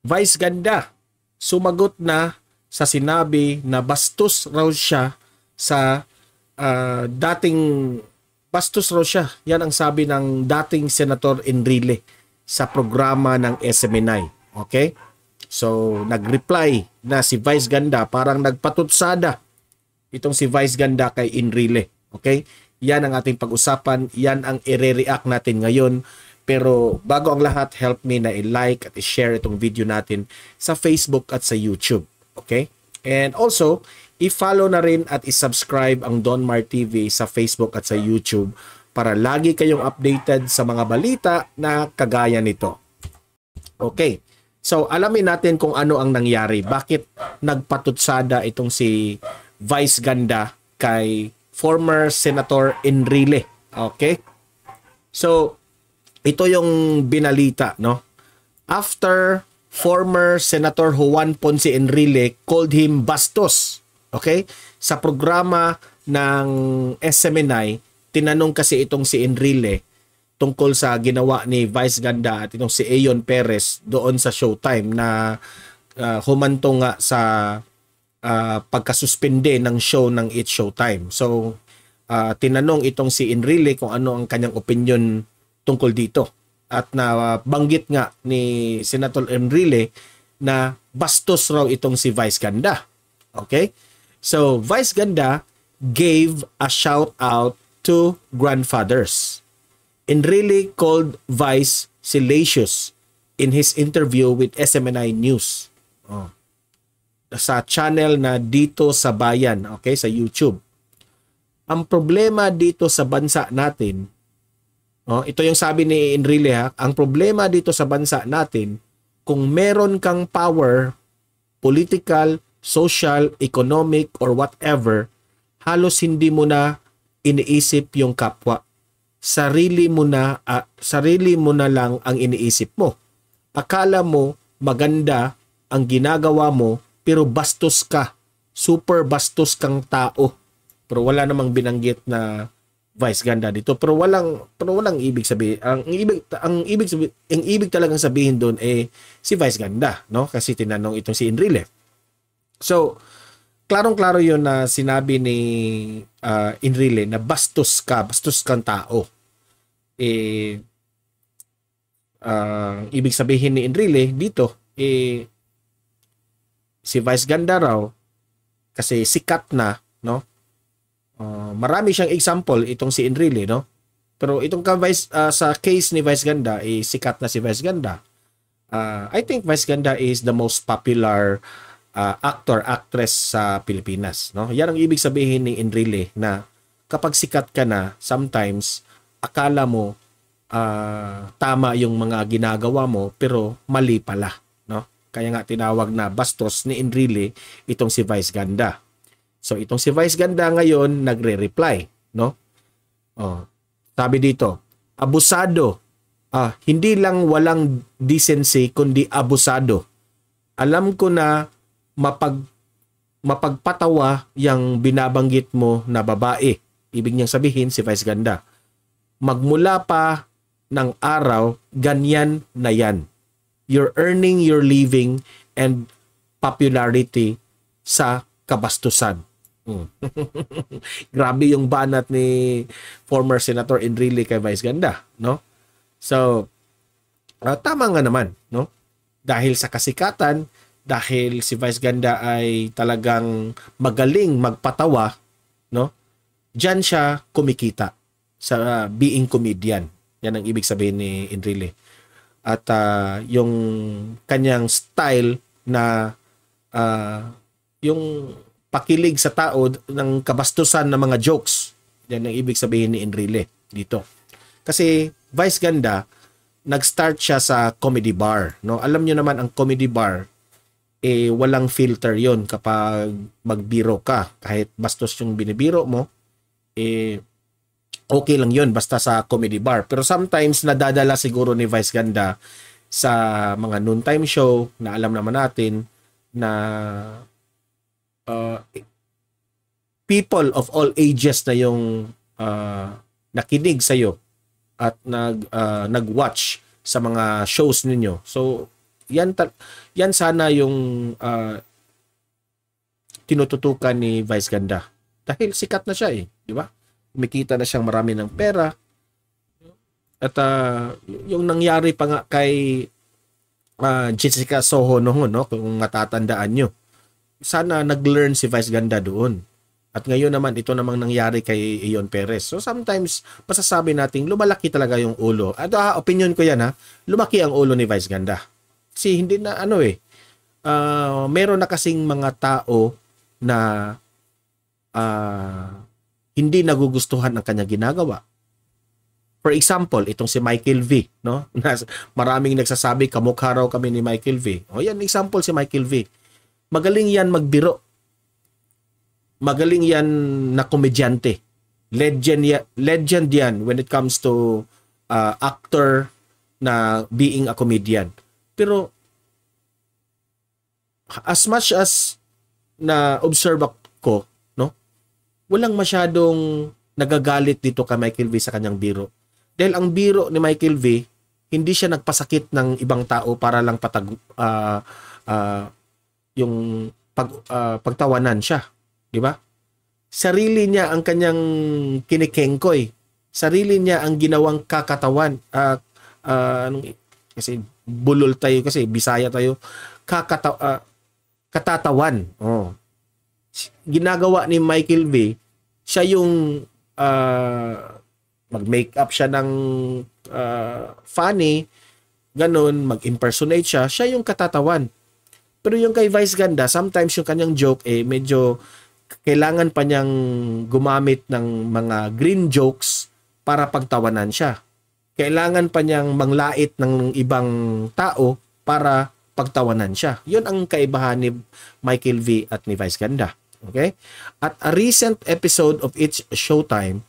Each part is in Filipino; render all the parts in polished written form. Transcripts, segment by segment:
Vice Ganda sumagot na sa sinabi na bastos raw siya sa dating bastos raw siya. Yan ang sabi ng dating Senator Enrile sa programa ng SMNI. Okay? So, nag-reply na si Vice Ganda, parang nagpatutsada itong si Vice Ganda kay Enrile. Okay? Yan ang ating pag-usapan. Yan ang i-react natin ngayon. Pero bago ang lahat, help me na i-like at i-share itong video natin sa Facebook at sa YouTube. Okay? And also, i-follow na rin at i-subscribe ang Don Mar TV sa Facebook at sa YouTube para lagi kayong updated sa mga balita na kagaya nito. Okay. So, alamin natin kung ano ang nangyari. Bakit nagpatutsada itong si Vice Ganda kay former Senator Enrile. Okay? So, ito yung binalita, no? After former Senator Juan Ponce Enrile called him bastos, okay? Sa programa ng SMNI, tinanong kasi itong si Enrile tungkol sa ginawa ni Vice Ganda at itong si Ayon Perez doon sa Showtime na humantong nga sa pagkasuspende ng show ng It's Showtime. So, tinanong itong si Enrile kung ano ang kanyang opinion tungkol dito. At nabanggit nga ni Senator Enrile na bastos raw itong si Vice Ganda. Okay? So, Vice Ganda gave a shout out to grandfathers. Enrile called Vice salacious in his interview with SMNI News. Sa channel na Dito sa Bayan, okay, sa YouTube. Ang problema dito sa bansa natin, ito yung sabi ni Enrile ha, ang problema dito sa bansa natin, kung meron kang power, political, social, economic, or whatever, halos hindi mo na iniisip yung kapwa. Sarili mo na lang ang iniisip mo. Akala mo maganda ang ginagawa mo, pero bastos ka. Super bastos kang tao. Pero wala namang binanggit na Vice Ganda dito, pero walang ibig sabihin. Ang ibig talagang sabihin doon si Vice Ganda, no? Kasi tinanong itong si Enrile. So, klarong-klaro 'yon na sinabi ni Enrile na bastos kang tao. Ibig sabihin ni Enrile dito si Vice Ganda raw kasi sikat na, no? Marami siyang example itong si Enrile, no? Pero itong sa case ni Vice Ganda, sikat na si Vice Ganda. I think Vice Ganda is the most popular actor-actress sa Pilipinas, no? Yan ang ibig sabihin ni Enrile na kapag sikat ka na, sometimes akala mo tama yung mga ginagawa mo pero mali pala, no? Kaya nga tinawag na bastos ni Enrile itong si Vice Ganda. So, itong si Vice Ganda ngayon, nagre-reply, no? Sabi dito, abusado. Hindi lang walang decency, kundi abusado. Alam ko na mapagpatawa yung binabanggit mo na babae. Ibig niyang sabihin, si Vice Ganda. Magmula pa ng araw, ganyan na yan. You're earning your living and popularity sa kabastusan. Grabe yung banat ni former Senator Enrile kay Vice Ganda, no? So, tama nga naman, no? Dahil sa kasikatan, dahil si Vice Ganda ay talagang magaling magpatawa, no? Diyan siya kumikita sa being comedian. Yan ang ibig sabihin ni Enrile. At yung kanyang style na yung pakilig sa tao ng kabastusan ng mga jokes. Yan ang ibig sabihin ni Enrile dito. Kasi Vice Ganda, nag-start siya sa comedy bar, no? Alam niyo naman ang comedy bar walang filter 'yon kapag magbiro ka. Kahit bastos yung binibiro mo, okay lang 'yon basta sa comedy bar. Pero sometimes nadadala siguro ni Vice Ganda sa mga noontime show na alam naman natin na people of all ages na yung nakinig sa iyo at nag-watch sa mga shows ninyo. So yan sana yung tinututukan ni Vice Ganda. Dahil sikat na siya di ba? Kumikita na siyang marami ng pera. At yung nangyari pa nga kay Jessica Soho noon, no? Kung matatandaan nyo. Sana nag-learn si Vice Ganda doon. At ngayon naman, ito namang nangyari kay Ion Perez. So sometimes, masasabi natin, lumalaki talaga yung ulo. At opinion ko yan lumaki ang ulo ni Vice Ganda. Kasi hindi na meron na kasing mga tao na hindi nagugustuhan ang kanya ginagawa. For example, itong si Michael V, no? Maraming nagsasabi kamukha raw kami ni Michael V. Yan example si Michael V. Magaling yan magbiro. Magaling yan na komedyante. Legend yan when it comes to actor na being a comedian. Pero as much as na observe ko, no? Walang masyadong nagagalit dito kay Michael V sa kanyang biro. Dahil ang biro ni Michael V, hindi siya nagpasakit ng ibang tao para lang yung pagtawanan siya. Di ba? Sarili niya ang kanyang kinikengkoy. Sarili niya ang ginawang kakatawan. Kasi bulol tayo, kasi Bisaya tayo. Katatawan. Ginagawa ni Michael V, siya yung mag-makeup siya ng funny, ganun, mag-impersonate siya yung katatawan. Pero yung kay Vice Ganda, sometimes yung kanyang joke medyo kailangan pa niyang gumamit ng mga green jokes para pagtawanan siya. Kailangan pa niyang manglait ng ibang tao para pagtawanan siya. Yun ang kaibahan ni Michael V at ni Vice Ganda. Okay? At a recent episode of It's Showtime,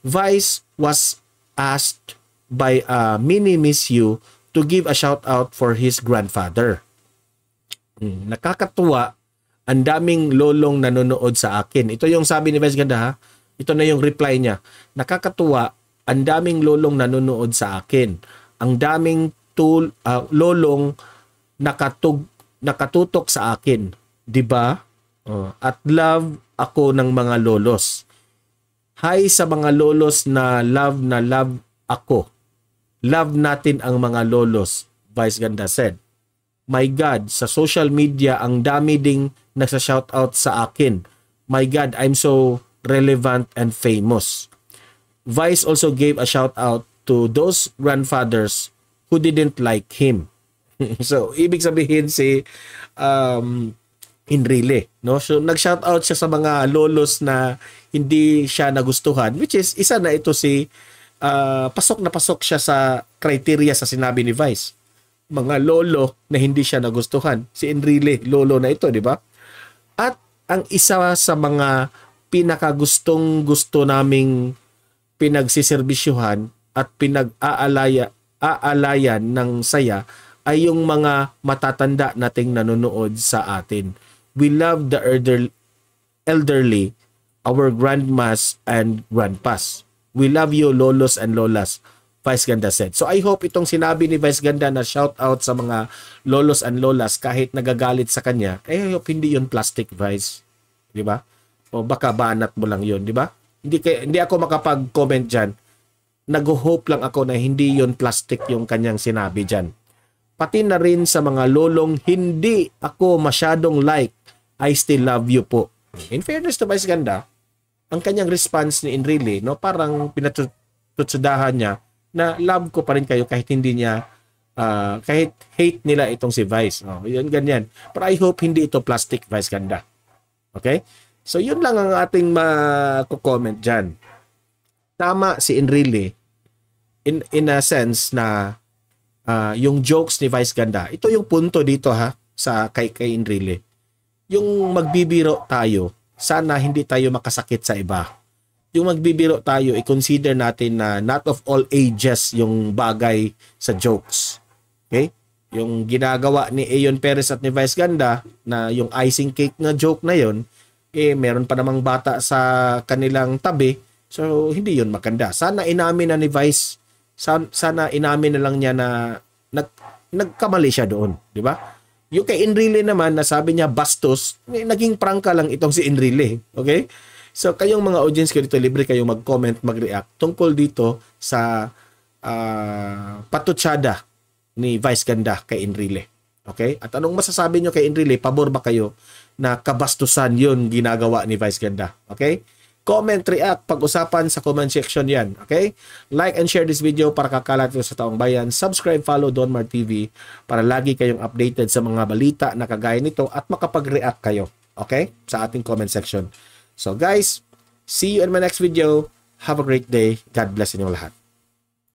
Vice was asked by Mini Miss You to give a shout out for his grandfather. Nakakatuwa, ang daming lolong nanonood sa akin. Ito yung sabi ni Vice Ganda Ito na yung reply niya. Nakakatuwa, ang daming lolong nanonood sa akin. Ang daming lolong nakatutok sa akin. 'Di ba? At love ako ng mga lolos. Hi sa mga lolos na love ako. Love natin ang mga lolos, Vice Ganda said. My God, sa social media ang dami ding nagsa-shoutout sa akin. My God, I'm so relevant and famous. Vice also gave a shoutout to those grandfathers who didn't like him. So, ibig sabihin si Enrile, no? So, nag-shoutout siya sa mga lolos na hindi siya nagustuhan, which is isa na ito si pasok na pasok siya sa criteria sa sinabi ni Vice. Mga lolo na hindi siya nagustuhan. Si Enrile, lolo na ito, di ba? At ang isa sa mga pinakagustong-gusto naming pinagsiserbisyuhan at pinag-aalayan ng saya ay yung mga matatanda nating nanonood sa atin. We love the elderly, our grandmas and grandpas. We love you, lolos and lolas, Vice Ganda said. So I hope itong sinabi ni Vice Ganda na shout out sa mga lolos and lolas kahit nagagalit sa kanya, I hope hindi yun plastic, Vice. Di ba? O baka banat mo lang yun, di ba? Hindi ako makapag-comment dyan. Nag-hope lang ako na hindi yun plastic yung kanyang sinabi dyan. Pati na rin sa mga lolong hindi ako masyadong like, I still love you po. In fairness to Vice Ganda, ang kanyang response ni Enrile, no, parang pinatutsudahan niya na love ko pa rin kayo kahit hindi niya, kahit hate nila itong si Vice. Yun, ganyan. But I hope hindi ito plastic, Vice Ganda. Okay? So, yun lang ang ating mako-comment dyan. Tama si Enrile in a sense na yung jokes ni Vice Ganda. Ito yung punto dito sa kay Enrile. Yung magbibiro tayo, sana hindi tayo makasakit sa iba. Yung magbibiro tayo, i-consider natin na not of all ages yung bagay sa jokes. Okay? Yung ginagawa ni Ion Perez at ni Vice Ganda na yung icing cake na joke na yon, meron pa namang bata sa kanilang tabi. So, hindi yun maganda. Sana inamin na ni Vice, sana inamin na lang niya na nagkamali siya doon, di ba? Yung kay Enrile naman, nasabi niya bastos, naging prangka lang itong si Enrile. Okay? So, kayong mga audience ko dito, libre kayong mag-comment, mag-react tungkol dito sa patutsada ni Vice Ganda kay Enrile. Okay? At anong masasabi nyo kay Enrile? Pabor ba kayo na kabastusan yun ginagawa ni Vice Ganda? Okay? Comment, react, pag-usapan sa comment section yan. Okay? Like and share this video para kakalat ito sa taong bayan. Subscribe, follow Donmar TV para lagi kayong updated sa mga balita na kagaya nito at makapag-react kayo. Okay? Sa ating comment section. So guys, see you in my next video. Have a great day. God bless inyong lahat.